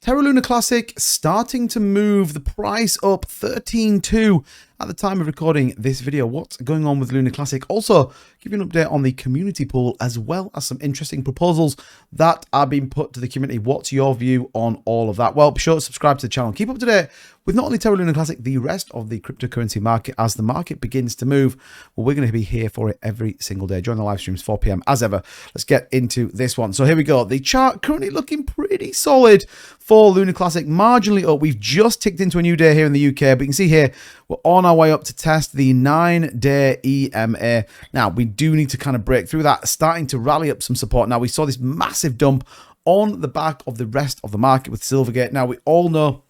Terra Luna Classic starting to move the price up 13.2 at the time of recording this video. What's going on with Luna Classic? Also, give you an update on the community pool as well as some interesting proposals that are being put to the community. What's your view on all of that? Well, be sure to subscribe to the channel. Keep up to date with not only Terra Luna Classic, the rest of the cryptocurrency market as the market begins to move. Well, we're going to be here for it every single day. Join the live streams 4 p.m. as ever. Let's get into this one. So here we go. The chart currently looking pretty solid for Luna Classic, marginally up. We've just ticked into a new day here in the UK, but you can see here we're on our way up to test the 9-day EMA. Now, we do need to kind of break through that, starting to rally up some support. Now, we saw this massive dump on the back of the rest of the market with Silvergate. Now, we all know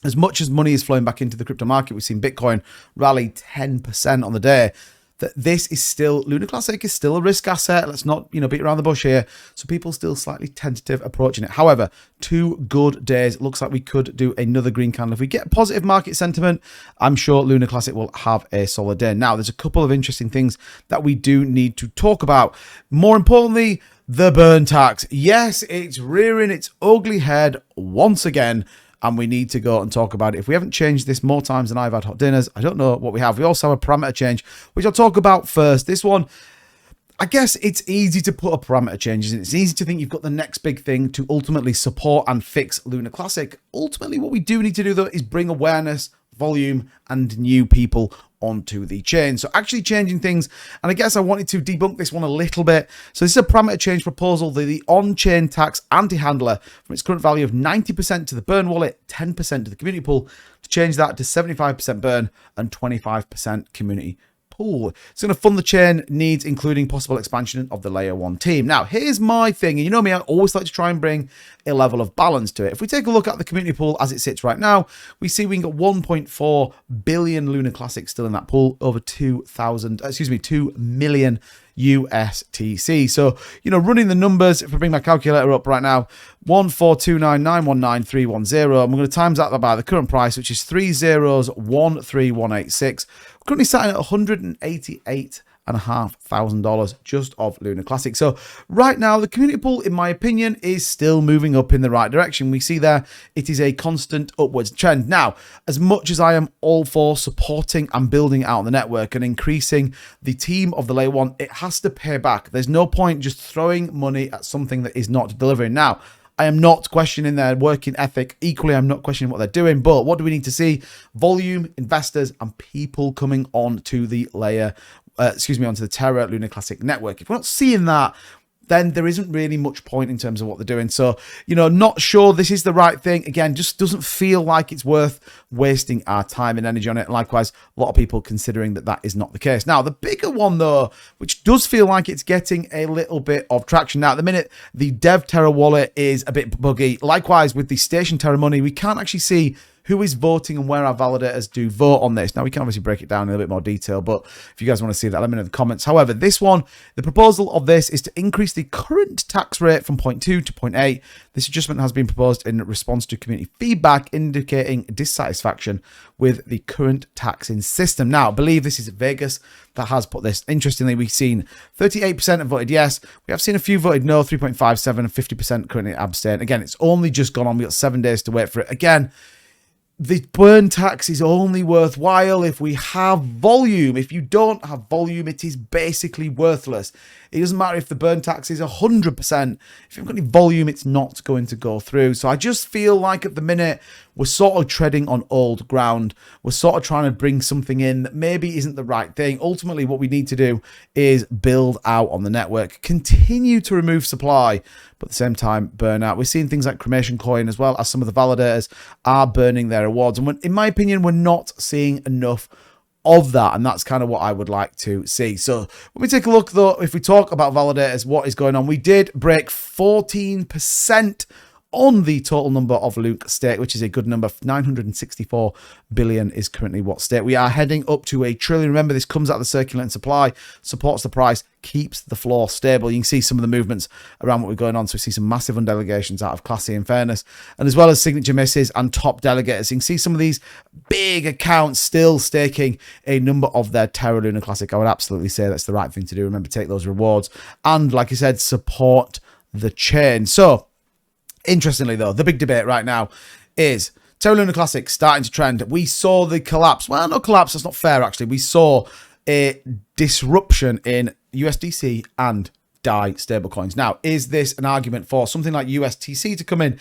as much as money is flowing back into the crypto market, we've seen Bitcoin rally 10% on the day. That this is still, Luna Classic is still a risk asset. Let's not, beat around the bush here. So people still slightly tentative approaching it. However, 2 good days. It looks like we could do another green candle. If we get positive market sentiment, I'm sure Luna Classic will have a solid day. Now, there's a couple of interesting things that we do need to talk about. More importantly, the burn tax. Yes, it's rearing its ugly head once again, and we need to go and talk about it. If we haven't changed this more times than I've had hot dinners, I don't know what we have. We also have a parameter change, which I'll talk about first. This one, I guess it's easy to put a parameter change, and it's easy to think you've got the next big thing to ultimately support and fix Luna Classic. Ultimately, what we do need to do, though, is bring awareness, volume, and new people onto the chain. So actually changing things, and I guess I wanted to debunk this one a little bit. So this is a parameter change proposal, the on-chain tax anti-handler from its current value of 90% to the burn wallet, 10% to the community pool, to change that to 75% burn and 25% community pool. It's going to fund the chain needs, including possible expansion of the layer 1 team. Now, here's my thing, and you know me, I always like to try and bring a level of balance to it. If we take a look at the community pool as it sits right now, we see we can get 1.4 billion Luna Classics still in that pool, over 2 million USTC. So, running the numbers, if I bring my calculator up right now, 14299199310, and we're going to times that by the current price, which is 3013186. We're currently sitting at $188,500 just of Luna Classic. So right now, the community pool, in my opinion, is still moving up in the right direction. We see there it is a constant upwards trend. Now, as much as I am all for supporting and building out the network and increasing the team of the layer 1, it has to pay back. There's no point just throwing money at something that is not delivering. Now, I am not questioning their working ethic. Equally, I'm not questioning what they're doing. But what do we need to see? Volume, investors, and people coming on to the onto the Terra Luna Classic network. If we're not seeing that, then there isn't really much point in terms of what they're doing. So, not sure this is the right thing. Again, just doesn't feel like it's worth wasting our time and energy on it. Likewise, a lot of people considering that is not the case. Now, the bigger one, though, which does feel like it's getting a little bit of traction. Now, at the minute, the Dev Terra wallet is a bit buggy. Likewise, with the Station Terra money, we can't actually see who is voting and where our validators do vote on this. Now, we can obviously break it down in a little bit more detail, but if you guys want to see that, let me know in the comments. However, this one, the proposal of this is to increase the current tax rate from 0.2 to 0.8. This adjustment has been proposed in response to community feedback indicating dissatisfaction with the current taxing system. Now, I believe this is Vegas that has put this. Interestingly, we've seen 38% have voted yes. We have seen a few voted no, 3.57, and 50% currently abstain. Again, it's only just gone on. We've got 7 days to wait for it. Again, the burn tax is only worthwhile if we have volume. If you don't have volume, it is basically worthless. It doesn't matter if the burn tax is 100%. If you've got any volume, it's not going to go through. So I just feel like at the minute, we're sort of treading on old ground. We're sort of trying to bring something in that maybe isn't the right thing. Ultimately, what we need to do is build out on the network, continue to remove supply, but at the same time, burn out. We're seeing things like Cremation Coin as well as some of the validators are burning their rewards. And in my opinion, we're not seeing enough of that, and that's kind of what I would like to see. So when we take a look, though, if we talk about validators, what is going on? We did break 14% on the total number of Luke stake, which is a good number. 964 billion is currently what stake. We are heading up to $1 trillion. Remember, this comes out of the circulating supply, supports the price, keeps the floor stable. You can see some of the movements around what we're going on. So we see some massive undelegations out of Classy and Fairness, and as well as signature misses and top delegators. You can see some of these big accounts still staking a number of their Terra Luna Classic. I would absolutely say that's the right thing to do. Remember, take those rewards and, like I said, support the chain. So Interestingly, though, the big debate right now is Terra Luna Classic starting to trend. We saw the collapse. Well, not collapse. That's not fair, actually. We saw a disruption in USDC and DAI stablecoins. Now, is this an argument for something like USTC to come in?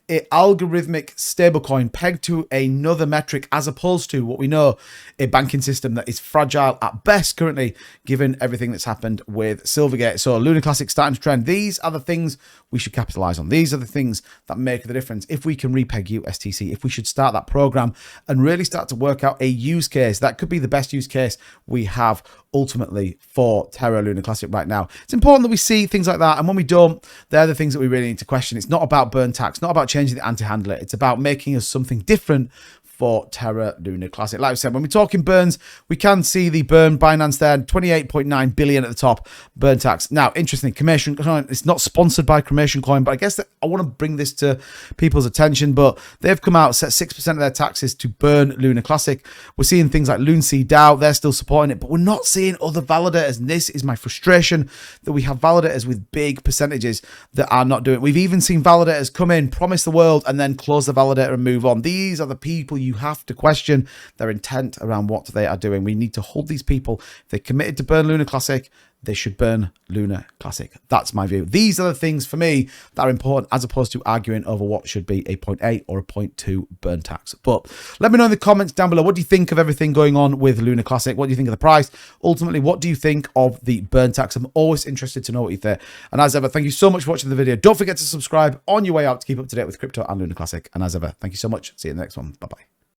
A algorithmic stablecoin pegged to another metric, as opposed to what we know, a banking system that is fragile at best currently, given everything that's happened with Silvergate. So Luna Classic starting to trend. These are the things we should capitalize on. These are the things that make the difference. If we can repeg USTC, if we should start that program and really start to work out a use case, that could be the best use case we have ultimately for Terra Luna Classic right now. It's important that we see things like that, and when we don't, they're the things that we really need to question. It's not about burn tax, not about changing the anti-handler. It's about making us something different for Terra Luna Classic. Like I said, when we're talking burns, we can see the burn Binance there, 28.9 billion at the top, burn tax. Now, interesting, Cremation Coin, it's not sponsored by Cremation Coin, but I guess that I want to bring this to people's attention, but they've come out, set 6% of their taxes to burn Luna Classic. We're seeing things like Loonseed DAO, they're still supporting it, but we're not seeing other validators, and this is my frustration, that we have validators with big percentages that are not doing it. We've even seen validators come in, promise the world, and then close the validator and move on. These are the people you have to question their intent around what they are doing. We need to hold these people. If they're committed to burn Luna Classic, they should burn Luna Classic. That's my view. These are the things for me that are important, as opposed to arguing over what should be a 0.8 or a 0.2 burn tax. But let me know in the comments down below, what do you think of everything going on with Luna Classic? What do you think of the price? Ultimately, what do you think of the burn tax? I'm always interested to know what you think. And as ever, thank you so much for watching the video. Don't forget to subscribe on your way out to keep up to date with crypto and Luna Classic. And as ever, thank you so much. See you in the next one. Bye-bye.